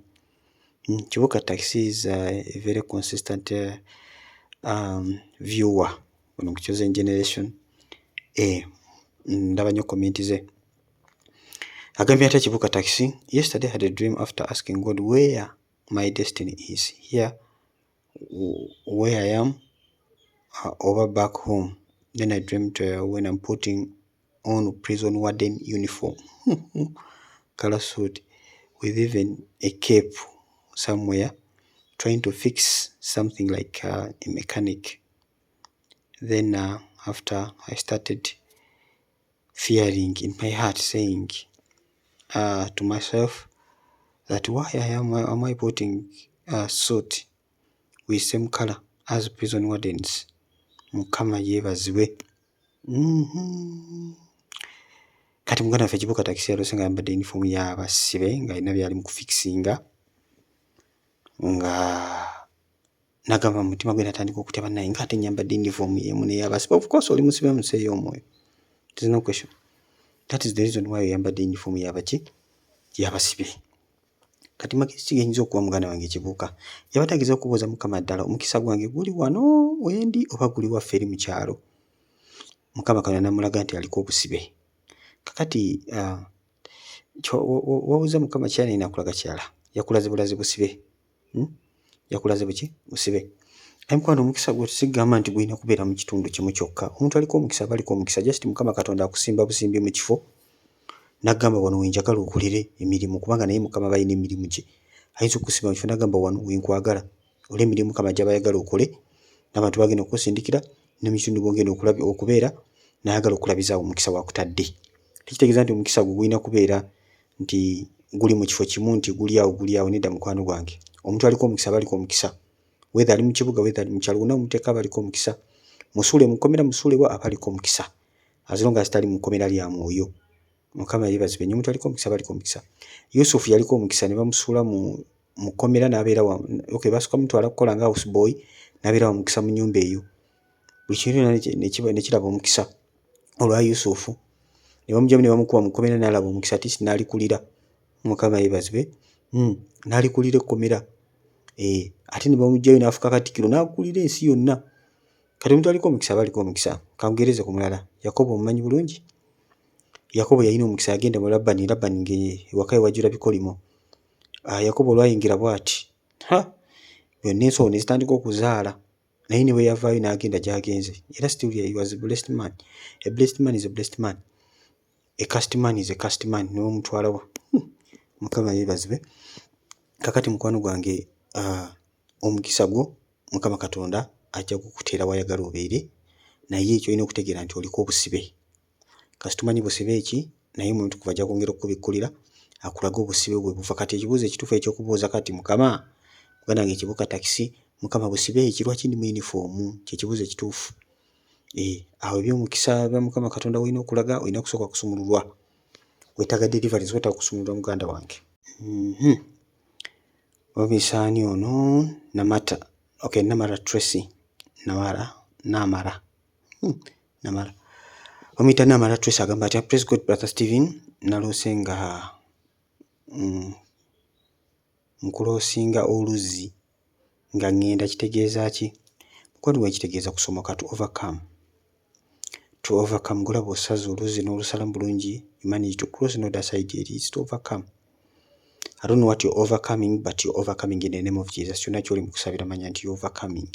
Kibuuka taxi is a very consistent viewer on Chosen Generation. Ndaba nnyo comment ze. Agambye ate Kibuuka taxi. Yesterday I had a dream after asking God where my destiny is. Here where I am over back home. Then I dreamt when I'm putting on prison warden uniform, color suit, with even a cape somewhere, trying to fix something like a mechanic. Then after I started fearing in my heart, saying to myself that why am I putting a suit with same color as prison wardens? Mukama yeebazibwe. Kati muganda waffe Kibuuka taxi yalose nga yambadde uniform y'abasibe nga alina byali mu kufikisinga nga nagamba mu mutima gwe natandika okutya bannaye nga ate nyambadde uniform y'emu n'ey'abasibe. Of course oli musibe museeyo omwoyo. There's no question. That is the reason why yambadde uniform y'abasibe. Kati makisi gayinza okuba muganda wange Kibuuka yabadde ageza okubuuza Mukama ddala omukisa gwange guli wano wendi oba guli waffe eri mu kyalo. Mukama Katonda namulaga nti aliko obusibe. Kakati wawuza Mukama kyali nakulaga kyala yakulaze bulaze busibe. Yakulaze buki busibe. Mukwano omukisa gwo tusigamba nti gulina kubeera mu kitundu kimu kyokka. Omuntu aliko omukisa baliko omukisa just Mukama Katonda akusimba busimbi mu kifo nagamba wano wenjagala okolere emirimu kubanga naye Mukama balina emirimu gye. Ayinza okusimba mu kifo nagamba wano wenkwagala ole emirimu Mukama gy'aba ayagala okole n'abantu bagenda okusindikira ne mu kitundu bongenda okubeera n'ayagala okulabizaawo omukisa wakutadde. Tekitegeeza nti omukisa gwo gulina kubeera nti guli mu kifo kimu nti guli awo nedda mukwano gwange. Omuntu aliko omukisa baliko omukisa. Whether ali mu kibuga whether ali mu kyalo wonna omuteeka baliko omukisa. Musuule mukomera musuulebwa abaliko omukisa. As long as tali mu kkomera lya mwoyo. Mukama yeebazibwe nnyo omuntu aliko omukisa baliko omukisa. Yusufu yaliko omukisa ne bamusuula mu kkomera n'abeera basooka mutwala kukola nga house boy n'abeera wa mukisa mu nnyumba eyo. Buli kintu ne kiraba omukisa olwa Yusufu. Ne bamugyamu ne bamukuba mu kkomera n'alaba omukisa ati n'alikulira. Mukama yeebazibwe. N'alikulira ekkomera. Ate ne bamugyayo n'afuuka katikkiro n'akulira ensi yonna. Kati omuntu aliko omukisa baliko omukisa. Kangereze ku mulala. Yakobo omumanyi bulungi. Yakobo yalina omukisa yagenda mu Labani ewaka we wajjula bikolimo. Yakobo olwayingira bw'ati byonna ensolo ne zitandika okuzaala naye ne bwe yavaayo n'agenda gy'agenze. Era still he was a blessed man. A blessed man is a blessed man. A cursed man is a cursed man. Ne bamutwalawo. Mukama yeebazibwe. Kakati mukwano gwange omukisa gwo Mukama Katonda ajja kukuteera wayagala obeere naye ekyo olina okutegeera nti oliko obusibe. Kasi tumanyi busibe eki naye omuntu kuva ajja kwongera okubikkulira akulaga obusibe bwe buva. Kati ekibuuzo ekituufu ekyokubuuza kati Mukama muganda wange Kibuuka taxi Mukama busibe eki lwaki ndi mu uniform kyekibuuzo ekituufu. Awo ebyomukisa bya Mukama Katonda olina okulaga olina kusooka kusumululwa. Wetaaga deliverance wetaaga kusumululwa muganda wange. Obisaani ono Namata. Okay, Namara Tracy. Namara. Omita Namara Tracy agamba ati praise God brother Stephen naloose nga nkuloosinga oluzzi nga ngenda kitegeeza ki? Mukwano gwe kitegeeza kusomoka to overcome. To overcome gulaba osaza oluzzi n'olusalamu bulungi you manage to cross no other side it is to overcome. I don't know what you're overcoming, but you're overcoming in the name of Jesus. Kyonna ky'oli mu kusabira manya nti you're overcoming.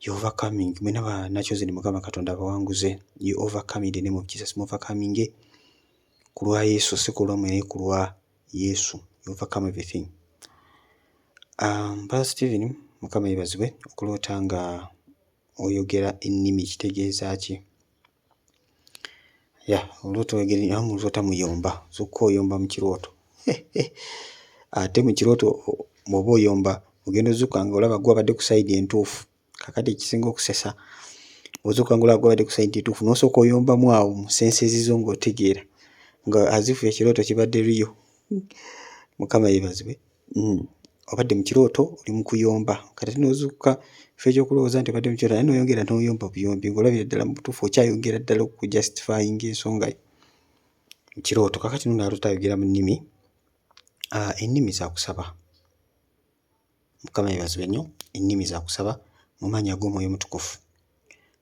You're overcoming. Mwena Chosen Mukama Katonda abawanguze. You're overcoming in the name of Jesus. Mu overcoming ku lwa Yesu si ku lwammwe naye ku lwa Yesu. You overcome everything. Brother Stephen Mukama yeebazibwe okuloota nga oyogera ennimi kitegeeza ki? olooto wegeri amulota muyomba zokko oyomba mu kirooto ate mu kirooto bw'oba oyomba ogenda ozzuka nga olaba gwabadde ku sayidi entuufu. Kakati ekisinga okusesa ozzuka nga olaba gwabadde ku sayidi entuufu n'osooka oyombamu awo mu sense ezizo ng'otegeera nga azifu ekirooto kibadde riyo. Mukama yeebazibwe. Obadde mu kirooto oli mu kuyomba kati ate n'ozzuka kifo ekyokulowooza nti obadde mu kirooto naye n'oyongera n'oyomba buyombi ng'olabira ddala mu butuufu okyayongera ddala okujustifyinga ensonga yo mu kirooto. Kakati n'alota ayogera mu nnimi. Ennimi za kusaba. Mukama yeebazibwe nnyo. Ennimi za kusaba mu maanyi ag'Omwoyo Omutukuvu.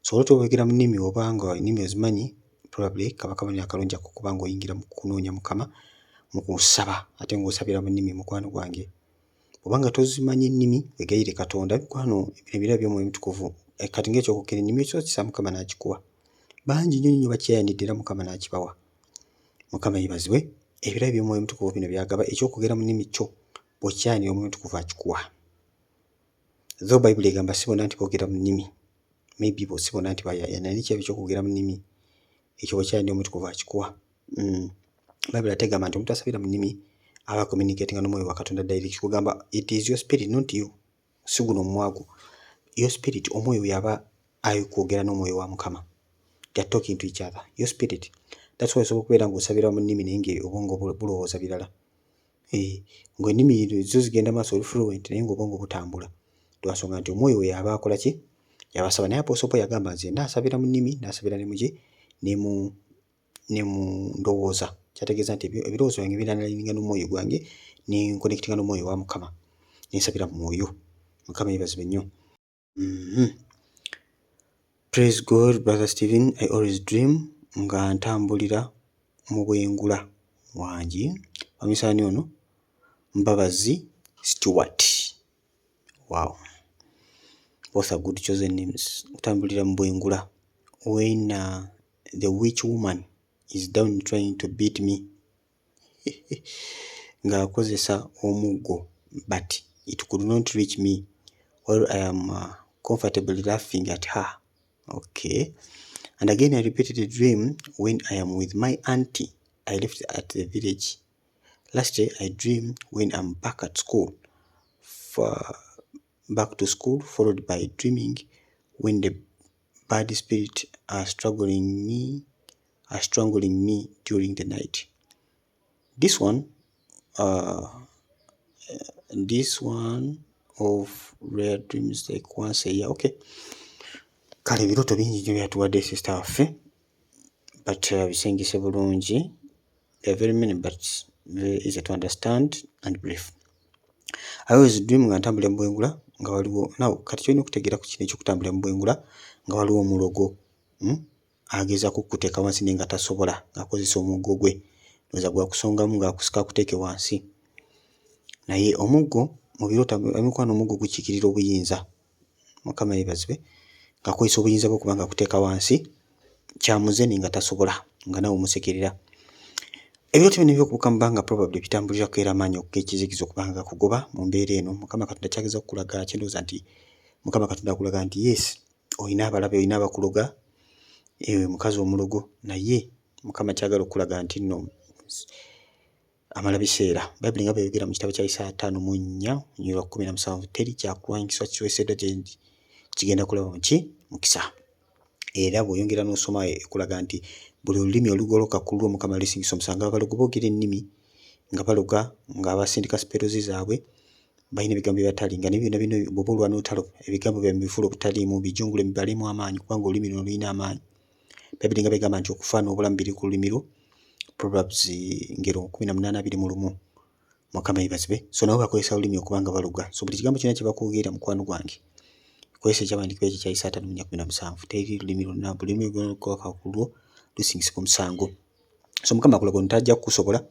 So olota oyogera mu nnimi oba nga ennimi ozimanyi probably kaba kabonero akalungi akukuba ng'oyingira mu kunoonya Mukama mu kusaba ate ng'osabira mu nnimi. Mukwano gwange obanga tozimanyi ennimi wegayire Katonda. Mikwano ebirala by'Omwoyo Omutukuvu kati ng'ekyokukkira ennimi ekyo kisa Mukama n'akikuwa. Bangi nnyo nnyo bakyeyanidde era Mukama n'akibawa. Mukama yeebazibwe. Ebirala by'Omwoyo Omutukuvu bino byagaba ekyokugera mu nnimi kyo bw'okyanira Omwoyo Omutukuvu akikuwa. Though Bayibuli egamba si bonna nti boogera mu nnimi, maybe bo si bonna nti bayaayana naye kirabo ekyokugera mu nnimi ekyo bw'okyanira Omwoyo Omutukuvu akikuwa. Bayibuli ate egamba nti omuntu asabira mu nnimi aba communicating n'Omwoyo wa Katonda direct. Kugamba it is your spirit not you. Si guno omwago. Your spirit, omwoyo yaba ayokwogera n'omwoyo wa Mukama. They are talking to each other. Your spirit. That's why osobola okubeera ng'osabira mu nnimi naye ng'obwongo bulowooza birala. Ng'ennimi zo zigenda maaso oli fluent naye ng'obwongo butambula. Lwa nsonga nti omwoyo we yaba akola ki? Yaba asaba. Naye Apostle Paul yagamba nze naasabira mu nnimi naasabira ne mu ki? Ne mu ndowooza. Kyategeeza nti ebirowoozo byange biranalinga n'omwoyo gwange ne nkonekitinga n'omwoyo wa Mukama ne nsabira mu mwoyo. Mukama yeebazibwe nnyo. Praise God, Brother Stephen. I always dream nga ntambulira mu bwengula wangi. Wamisaani ono Mbabazi Stewart. Wow. Both are good chosen names. Utambulira mu bwengula. When the witch woman is down trying to beat me. Nga akozesa omuggo but it could not reach me while I am comfortably laughing at her. Okay. And again I repeated the dream when I am with my auntie. I left at the village. Last day I dreamed when I'm back at school. Back to school, followed by dreaming when the bad spirit are strangling me during the night. This one of rare dreams like once a year. Okay. Kale ebirooto bingi nnyo byatuwadde sister waffe but bisengise bulungi. They are very many but very easy to understand and brief. I always dream nga ntambulira mu bwengula nga waliwo naw kati kyolina okutegeera ku kino ekyokutambulira mu bwengula nga waliwo omulogo ageza kukuteeka wansi naye nga tasobola ng'akozesa omuggo gwe noza gwakusongamu ng'akusika akuteeke wansi. Naye omuggo mu birooto mikwano omuggo gukiikirira obuyinza. Mukama yeebazibwe. Ng'akozesa obuyinza bw'okuba nga akuteeka wansi kyamuze naye nga tasobola nga nawe omusekerera. Ebirooto bino ebyokubuuka mu bbanga probably bitambulirako era amaanyi g'ekizikiza okuba nga kugoba mu mbeera eno. Mukama Katonda kyageza okukulaga kyendowooza nti Mukama Katonda akulaga nti yes olina abalabe olina abakuloga mukazi omulogo naye Mukama kyagala okukulaga nti nno amala biseera. Bayibuli nga bweyogera mu kitabo kya Isaaya 5:17 teri kyakulwanyisibwa kiweeseddwa gye kigenda kulaba mu kisa. Era bw'oyongera n'osoma ekulaga nti buli olulimi olugoloka ku lwo Mukama alisingisa omusango. Abalogo boogera ennimi nga baloga nga basindika siperozi zaabwe balina ebigambo by'ebatali nga n'ebyo bino bw'oba olwana olutalo ebigambo bya bifuula obutaliimu bijungule bibalemu amaanyi kubanga olulimi luno lulina amaanyi. Bayibuli nga begamba nti okufa n'obulamu biri ku lulimi lwo. Proverbs ngero 18:21. Mukama yeebazibwe. So nabo bakozesa olulimi okuba nga baloga. So buli kigambo kyonna kye bakwogera mukwano gwange kozesa ekyawandiikibwa ekyo kya Isaaya 5:17 teri lulimi lwonna buli lulimi olugoloka ku lwo lusingisibwa omusango. So Mukama akulaga ono tajja kukusobola.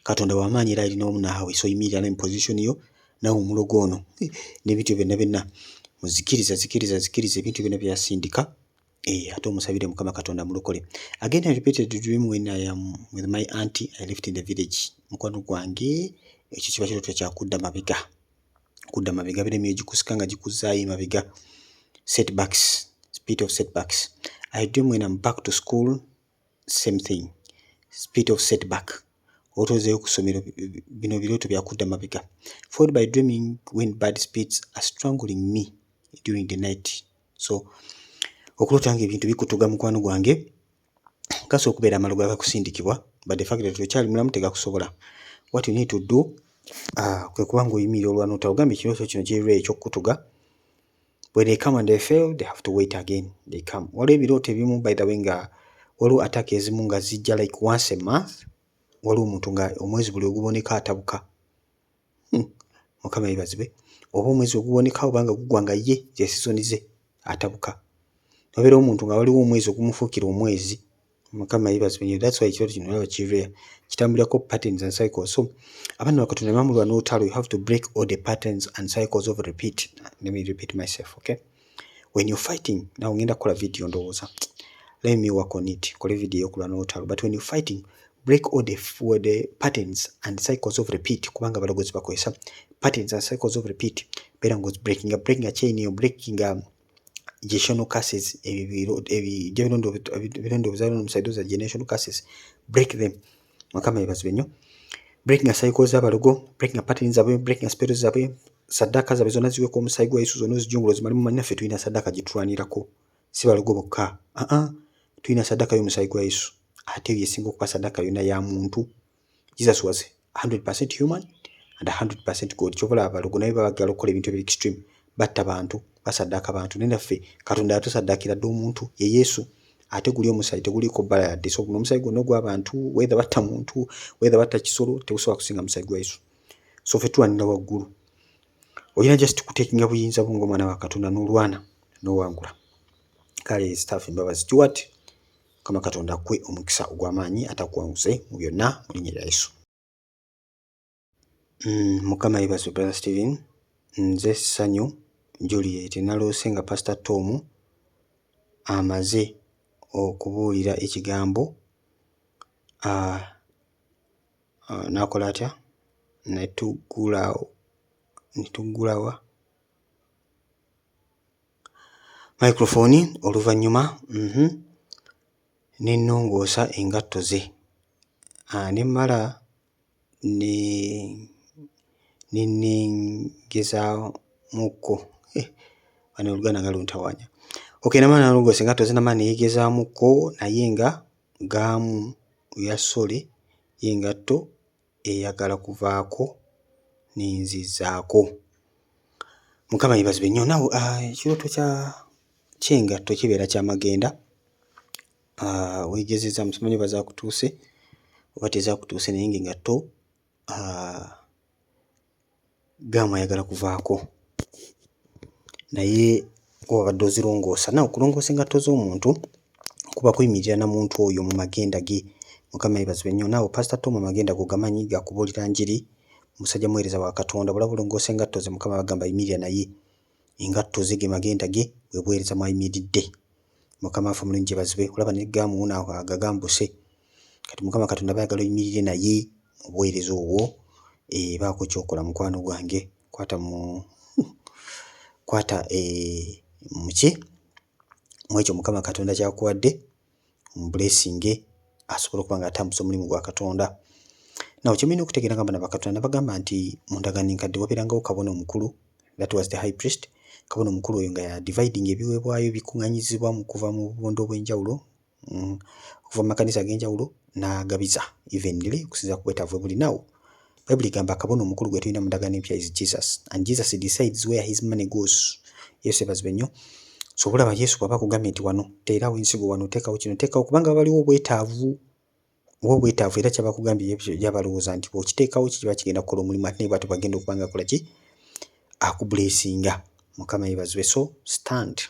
Katonda w'amaanyi era alina wamu naawe. So yimirira ne mu position yo naawe omulogo ono n'ebintu byonna muzikiriza ebintu byonna byasindika ate omusabire Mukama Katonda amulokole. Again I repeated the dream when I am with my auntie. I left in the village. Mukwano gwange ekyo kiba kirooto kyakudda mabega. Kudda mabega biremye gikusika nga gikuzzaayo mabega. Setbacks, spirit of setbacks. I dream when I'm back to school same thing, spirit of setback. Otozeyo ku ssomero bino birooto byakudda mabega. Followed by dreaming when bad spirits are strangling me during the night. So okulota nga ebintu bikutuga mukwano gwange kasa okubeera amalogo agakusindikibwa, but the fact that okyali mulamu tegakusobola. What you need to do kwe kubanga oyimirira olwanota ogambye ekirooto kino kirira ekyokukutuga. When they come and they fail, they have to wait again. They come. Waliwo ebirooto ebimu by the way nga waliwo attack ezimu nga zijja like once a month. Waliwo omuntu nga omwezi buli oguboneka atabuka. Mukama yebazibwe. Oba omwezi oguboneka obanga gugwa nga ye season ze atabuka. Wabeerawo omuntu nga waliwo omwezi ogumufuukira omwezi. Mukama yebazibwe. That's why ekirooto kino olaba kirira kitambulirako patterns and cycles. So abaana ba Katonda bamulwa n'olutalo, you have to break all the patterns and cycles of repeat. Let me repeat myself, okay? When you're fighting, now ngenda kukola video ndowooza. Let me work on it. Kole video yokulwa n'olutalo. But when you're fighting, break all the patterns and cycles of repeat. Kubanga balogozi bakozesa patterns and cycles of repeat. Beera ngozi breaking a chain, you're breaking generational curses. Ebirondo bizaalo n'omusaido za generational curses. Break them. Mukama yebazibwe nnyo. Breaking a cycles z'abalogo, breaking a patterns zabwe, breaking a spells zabwe. Saddaaka zabwe zonna ziweko omusaayi gwa Yesu, zonna ozijjungula ozimalimu. Mannaffe tulina saddaaka gye tulwanirako, si balogo bokka. Tulina saddaaka y'omusaayi gwa Yesu, ate eyo esinga okuba saddaaka yonna ya muntu. Jesus was 100% human and 100% God. Kyobola abalogo naye baagala okukola ebintu ebiri extreme, batta bantu, basaddaaka bantu. Naye naffe Katonda yatusaddaakira dda omuntu ye Yesu, ate guli omusaayi teguliiko bbala yadde. So guno omusaayi gwonna ogw'abantu, whether batta muntu, whether batta kisolo, tegusobola kusinga musaayi gwa Yesu. So ffe tulwanira waggulu. Olina just kuteekinga buyinza bwo ng'omwana wa Katonda n'olwana n'owangula. Kale staff embabazi Stuart, Mukama Katonda akwe omukisa ogw'amaanyi atakuwanguze mu byonna mu linnya lya Yesu. Mukama yebazibwe Brother Steven. Nze ssanyu Juliet naloose nga Pastor Tom amaze okubuulira ekigambo n'akola atya netugulawa microphone oluvannyuma nennongoosa engatto ze nemmala nengezaamuko bano Oluganda nga luntawanya. Okay, namala nalongoosa engatto ze namala neegezaamuko naye nga gaamu yasole y'engatto eyagala kuvaako ninzizaako. Mukama yebazibwe nnyo. Nawo ekirooto ky'engatto kibeera kyamagenda. Weegezeza musimanyi oba zaakutuuse oba tezaakutuuse, naye ng'engatto gaamu ayagala kuvaako naye wabadde ozirongoosa. Nawe okulongoosa engatto z'omuntu kuba kuyimirira na muntu oyo mu magenda ge. Mukama yebazibwe nnyo. Nawe Pastor Tom amagenda go gamanyi gakubuulira njiri, musajja muweereza wa Katonda. Bw'olaba olongoosa engatto ze, Mukama bagamba yimirira naye. Engatto ze ge magenda ge, bwe buweereza mwayimiridde. Mukama waffe omulungi yebazibwe. Olaba ne gaamu naawe agagambuse. Kati Mukama Katonda bayagala oyimirire naye mu buweereza obwo. Baako kyokola mukwano gwange. Kwata muki mu ekyo Mukama Katonda kyakuwadde, omubuleesinge asobola okuba nga atambuza omulimu gwa Katonda. Nawe kye mulina okutegeera nga bana ba Katonda bagamba nti mu ndagaano enkadde wabeerangawo kabona omukulu, that was the high priest. Kabona omukulu oyo nga ya dividing ebiweebwayo bikuŋŋanyizibwa mu kuva mu bubondo obw'enjawulo, okuva mu makanisa ag'enjawulo n'agabiza evenly okusinziira ku bwetaavu bulinawo. Bayibuli egamba kabona omukulu gwe tulina mu ndagaano empya is Jesus, and Jesus decides where his money goes. Yesu yebazibwe nnyo. So bulaba Yesu bw'aba akugambye nti wano teerawo ensigo, wano teekawo kino, teekawo, kubanga waliwo obwetaavu era kyaba akugambye yabalowooza nti bw'okiteekawo kiba kigenda kukola omulimu, ate naye bw'ate bw'agenda okuba nga akola ki, akubuleesinga. Mukama yebazibwe. So stand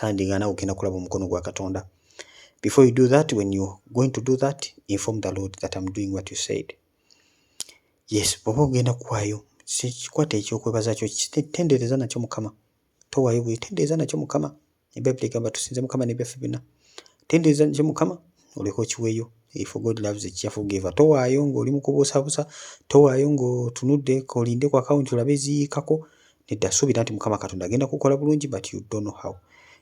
nga naawe ogenda kulaba omukono gwa Katonda. Before you do that, when you're going to do that, inform the Lord that I'm doing what you said. Yes, bw'oba ogenda kuwaayo kikwata ekyokwebaza kyo, tendereza nakyo Mukama. Towaayo bwe tendereza nakyo Mukama. Ebbayibuli egamba tusinze Mukama n'ebyaffe byonna. Tendereza nakyo Mukama oleke okiweeyo. For God loves a cheerful giver. Towaayo ng'oli mu kubuusabuusa, towaayo ng'otunudde olinde ku akawunti olabe eziyiikako. Nedda, suubira nti Mukama Katonda agenda kukola bulungi, but you don't know how.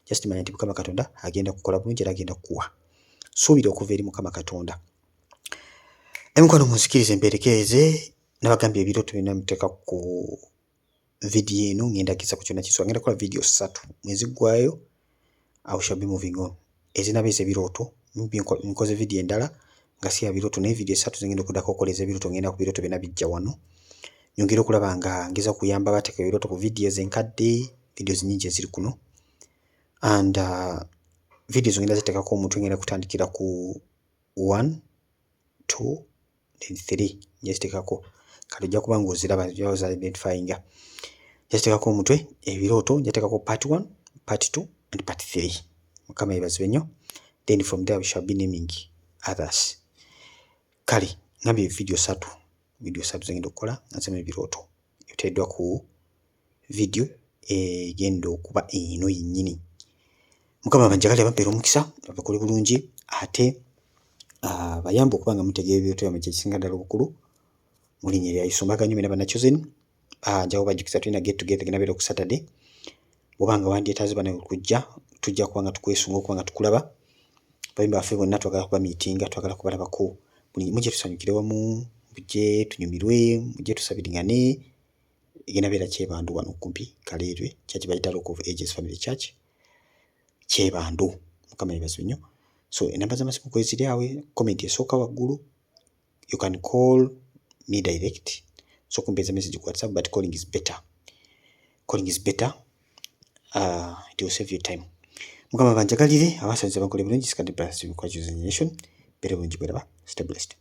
Just manya nti Mukama Katonda agenda kukola bulungi era agenda kukuwa. suubira okuva eri Mukama Katonda. Emukwano munsikirize mperekereze nabagambye ebirooto byonna muteeka ku video eno ngenda kisa ku kyonna kiswa ngenda kola video 3 mwezi gwayo. I shall be moving on. Ezinabeeze ebirooto nkoze video endala nga si ya birooto naye video 3 zingenda okuddako okoleza ebirooto ngenda ku birooto byonna bijja wano. Nyongera okulaba nga ngeza kuyamba abateeka ebirooto ku videos enkadde, videos nyingi eziri kuno. And videos ngenda ziteekako omutwe ngenda kutandikira ku 1, 2 then 3 njaziteekako kale ojja kuba ng'oziraba za identifyinga. Njaziteekako omutwe ebirooto njateekako part 1, part 2 and part 3. Mukama yeebazibwe nnyo. Then from there we shall be naming others. Kale ngambye video 3 zingenda okukola nasema ebirooto ebiteereddwa ku video egenda okuba eno yennyini. Mukama banjagale abampeera omukisa abakole bulungi ate bayambe okuba nga mutegeera ebirooto byamwe kyekisinga ddala obukulu mu linnya erya Yesu. Mbaganye mwena bannachosen njawo bajjukiza tulina get together genda beera ku Saturday. Bw'obanga wandyetaaze bana okujja tujja kuba nga tukwesunga okuba nga tukulaba. Bayimba baffe bonna twagala kuba meetinga, twagala kubalabako buli mujje tusanyukire wamu, mujje tunyumirwe, mujje tusabiriŋŋane. Egenda beera Kyebandu wano kumpi Kaleerwe Church bayita Rock of Ages Family Church Kyebandu. Mukama yeebazibwe nnyo. So enamba z'amasimu kweziri awe, comment esooka waggulu. You can call me direct. So kumpeeza message ku WhatsApp, but calling is better. Calling is better. It will save you time. Mukama banjagalire abasanze bankole bulungi sikadde bless you kwa chosen nation. Bere bulungi bweraba. Stay blessed.